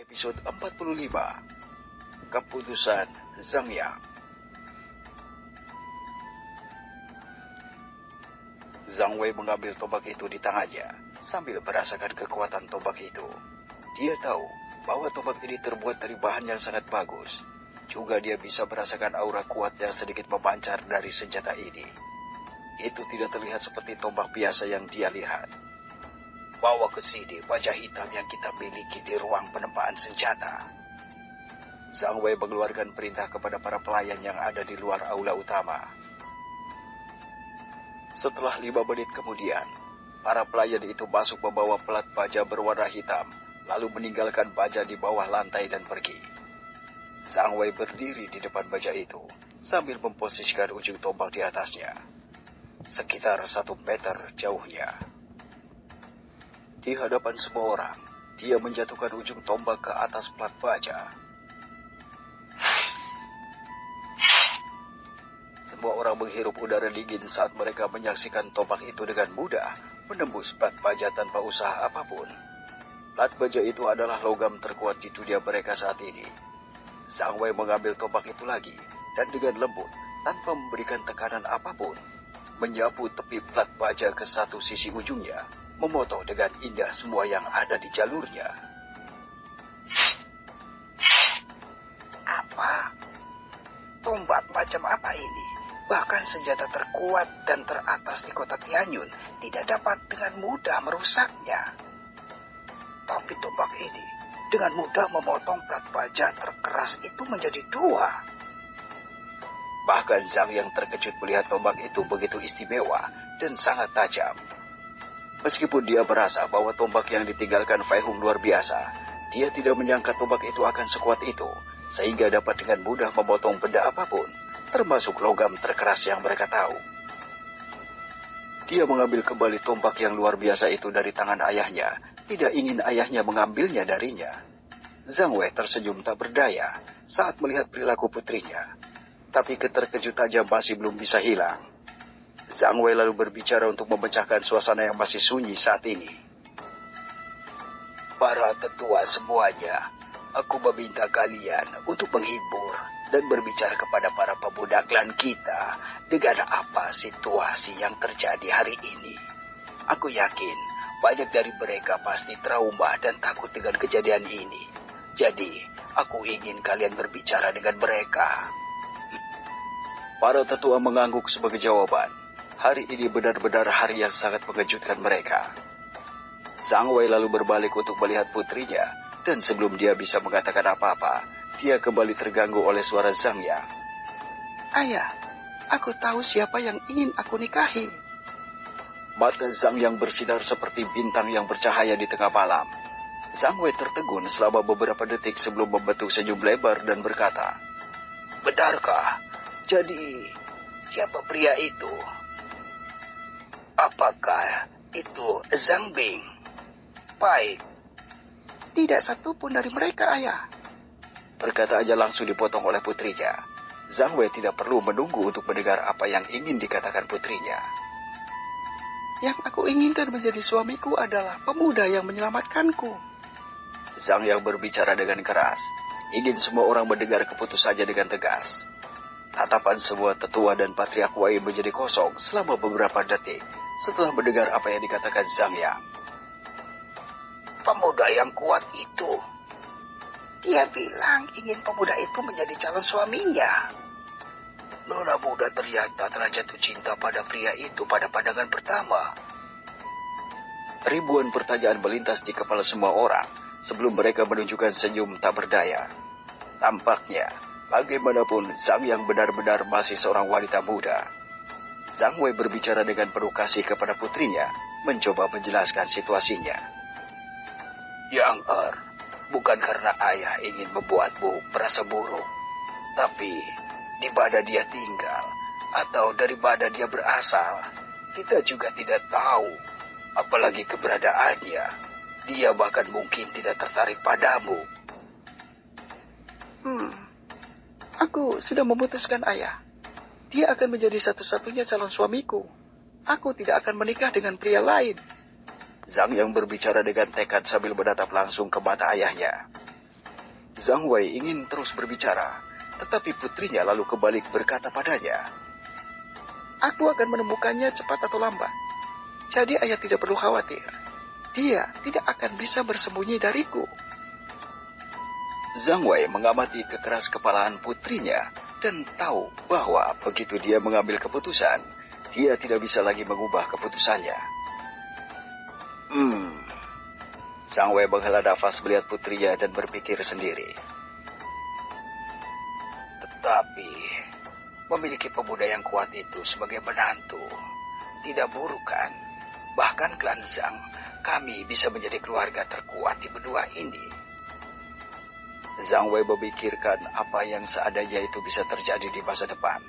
Episode 45. Keputusan Zhang Yang. Zhang Wei mengambil tombak itu di tangannya sambil merasakan kekuatan tombak itu. Dia tahu bahwa tombak ini terbuat dari bahan yang sangat bagus. Juga dia bisa merasakan aura kuat yang sedikit memancar dari senjata ini. Itu tidak terlihat seperti tombak biasa yang dia lihat. Bawa ke sini baja hitam yang kita miliki di ruang penempaan senjata. Zhang Wei mengeluarkan perintah kepada para pelayan yang ada di luar aula utama. Setelah 5 menit kemudian, para pelayan itu masuk membawa pelat baja berwarna hitam, lalu meninggalkan baja di bawah lantai dan pergi. Zhang Wei berdiri di depan baja itu, sambil memposisikan ujung tombak di atasnya. Sekitar 1 meter jauhnya. Di hadapan semua orang, dia menjatuhkan ujung tombak ke atas plat baja. Semua orang menghirup udara dingin saat mereka menyaksikan tombak itu dengan mudah menembus plat baja tanpa usaha apapun. Plat baja itu adalah logam terkuat di dunia mereka saat ini. Zhang Wei mengambil tombak itu lagi dan dengan lembut, tanpa memberikan tekanan apapun, menyapu tepi plat baja ke satu sisi ujungnya, memotong dengan indah semua yang ada di jalurnya. Apa? Tombak macam apa ini? Bahkan senjata terkuat dan teratas di kota Tianyun tidak dapat dengan mudah merusaknya. Tapi tombak ini dengan mudah memotong plat baja terkeras itu menjadi 2. Bahkan Zhang yang terkejut melihat tombak itu begitu istimewa dan sangat tajam. Meskipun dia merasa bahwa tombak yang ditinggalkan Fei Hung luar biasa, dia tidak menyangka tombak itu akan sekuat itu, sehingga dapat dengan mudah memotong benda apapun, termasuk logam terkeras yang mereka tahu. Dia mengambil kembali tombak yang luar biasa itu dari tangan ayahnya, tidak ingin ayahnya mengambilnya darinya. Zhang Wei tersenyum tak berdaya saat melihat perilaku putrinya, tapi keterkejutannya masih belum bisa hilang. Zhang Wei lalu berbicara untuk memecahkan suasana yang masih sunyi saat ini. Para tetua semuanya, aku meminta kalian untuk menghibur dan berbicara kepada para pemuda klan kita dengan apa situasi yang terjadi hari ini. Aku yakin banyak dari mereka pasti trauma dan takut dengan kejadian ini. Jadi, aku ingin kalian berbicara dengan mereka. Para tetua mengangguk sebagai jawaban. Hari ini benar-benar hari yang sangat mengejutkan mereka. Zhang Wei lalu berbalik untuk melihat putrinya, dan sebelum dia bisa mengatakan apa-apa, dia kembali terganggu oleh suara Zhang Yang. Ayah, aku tahu siapa yang ingin aku nikahi. Mata Zhang Yang bersinar seperti bintang yang bercahaya di tengah malam. Zhang Wei tertegun selama beberapa detik sebelum membentuk senyum lebar dan berkata, benarkah? Jadi, siapa pria itu? Apakah itu Zhang Bing? Baik. Tidak satu pun dari mereka, ayah. Perkataannya langsung dipotong oleh putrinya. Zhang Wei tidak perlu menunggu untuk mendengar apa yang ingin dikatakan putrinya. Yang aku inginkan menjadi suamiku adalah pemuda yang menyelamatkanku. Zhang yang berbicara dengan keras, ingin semua orang mendengar keputusannya dengan tegas. Tatapan semua tetua dan patriark Wei menjadi kosong selama beberapa detik setelah mendengar apa yang dikatakan Zhang Yang. Pemuda yang kuat itu. Dia bilang ingin pemuda itu menjadi calon suaminya. Nona muda ternyata telah jatuh cinta pada pria itu pada pandangan pertama. Ribuan pertanyaan melintas di kepala semua orang sebelum mereka menunjukkan senyum tak berdaya. Tampaknya, bagaimanapun Zhang yang benar-benar masih seorang wanita muda. Zhang Wei berbicara dengan penuh kasih kepada putrinya, mencoba menjelaskan situasinya. Yang bukan karena ayah ingin membuatmu merasa buruk, tapi di mana dia tinggal atau dari mana dia berasal, kita juga tidak tahu. Apalagi keberadaannya, dia bahkan mungkin tidak tertarik padamu. Aku sudah memutuskan, ayah. Dia akan menjadi satu-satunya calon suamiku. Aku tidak akan menikah dengan pria lain. Zhang yang berbicara dengan tekad sambil menatap langsung ke mata ayahnya. Zhang Wei ingin terus berbicara, tetapi putrinya lalu kebalik berkata padanya, "Aku akan menemukannya cepat atau lambat. Jadi ayah tidak perlu khawatir. Dia tidak akan bisa bersembunyi dariku." Zhang Wei mengamati kekeras kepalaan putrinya dan tahu bahwa begitu dia mengambil keputusan, dia tidak bisa lagi mengubah keputusannya. Zhang Wei menghela nafas melihat putrinya dan berpikir sendiri. Tetapi, memiliki pemuda yang kuat itu sebagai menantu tidak buruk kan? Bahkan klan Zhang, kami bisa menjadi keluarga terkuat di benua ini. Zhang Wei memikirkan apa yang seandainya itu bisa terjadi di masa depan.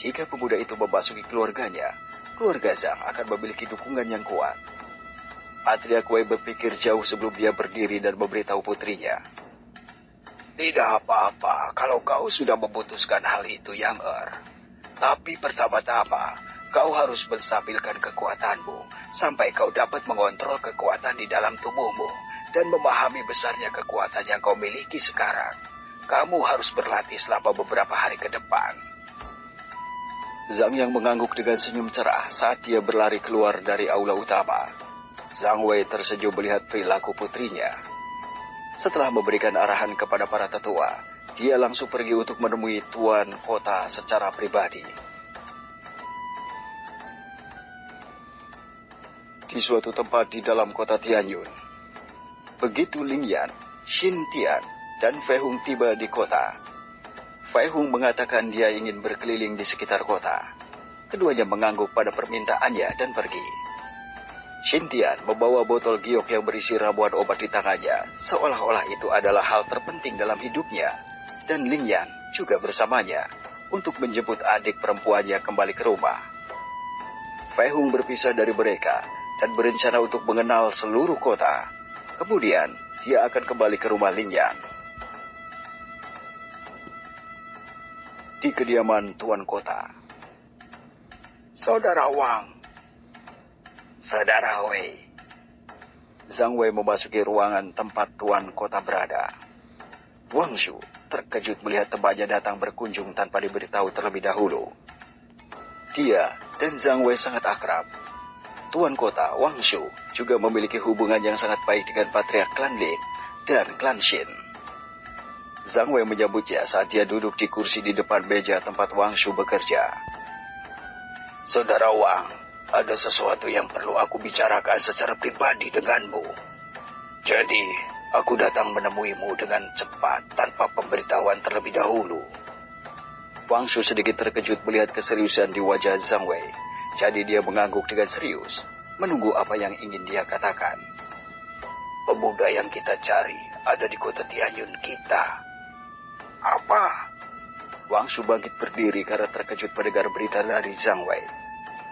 Jika pemuda itu memasuki keluarganya, keluarga Zhang akan memiliki dukungan yang kuat. Patria Wei berpikir jauh sebelum dia berdiri dan memberitahu putrinya. Tidak apa-apa kalau kau sudah memutuskan hal itu, Yang Tapi pertama-tama, kau harus menstabilkan kekuatanmu sampai kau dapat mengontrol kekuatan di dalam tubuhmu dan memahami besarnya kekuatan yang kau miliki sekarang. Kamu harus berlatih selama beberapa hari ke depan. Zhang Yang mengangguk dengan senyum cerah saat dia berlari keluar dari aula utama. Zhang Wei tersenyum melihat perilaku putrinya. Setelah memberikan arahan kepada para tetua, dia langsung pergi untuk menemui tuan kota secara pribadi. Di suatu tempat di dalam kota Tianyun, begitu Ling Yan, Xin Tian, dan Fei Hung tiba di kota, Fei Hung mengatakan dia ingin berkeliling di sekitar kota. Keduanya mengangguk pada permintaannya dan pergi. Xin Tian membawa botol giok yang berisi ramuan obat di tangannya, seolah-olah itu adalah hal terpenting dalam hidupnya. Dan Ling Yan juga bersamanya untuk menjemput adik perempuannya kembali ke rumah. Fei Hung berpisah dari mereka dan berencana untuk mengenal seluruh kota. Kemudian, dia akan kembali ke rumah Ling Yan. Di kediaman tuan kota. Saudara Wang. Saudara Wei. Zhang Wei memasuki ruangan tempat tuan kota berada. Wang Shu terkejut melihat temannya datang berkunjung tanpa diberitahu terlebih dahulu. Dia dan Zhang Wei sangat akrab. Tuan kota Wang Shu juga memiliki hubungan yang sangat baik dengan patriark klan Lin dan klan Xin. Zhang Wei menyambutnya saat dia duduk di kursi di depan meja tempat Wang Shu bekerja. Saudara Wang, ada sesuatu yang perlu aku bicarakan secara pribadi denganmu. Jadi, aku datang menemuimu dengan cepat tanpa pemberitahuan terlebih dahulu. Wang Shu sedikit terkejut melihat keseriusan di wajah Zhang Wei. Jadi dia mengangguk dengan serius, menunggu apa yang ingin dia katakan. Pemuda yang kita cari ada di kota Tianyun kita. Apa? Wang Shu bangkit berdiri karena terkejut mendengar berita dari Zhang Wei.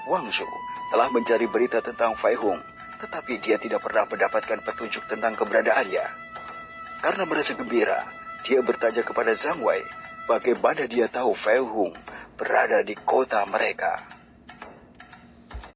Wang Shu telah mencari berita tentang Fei Hung, tetapi dia tidak pernah mendapatkan petunjuk tentang keberadaannya. Karena merasa gembira, dia bertanya kepada Zhang Wei bagaimana dia tahu Fei Hung berada di kota mereka.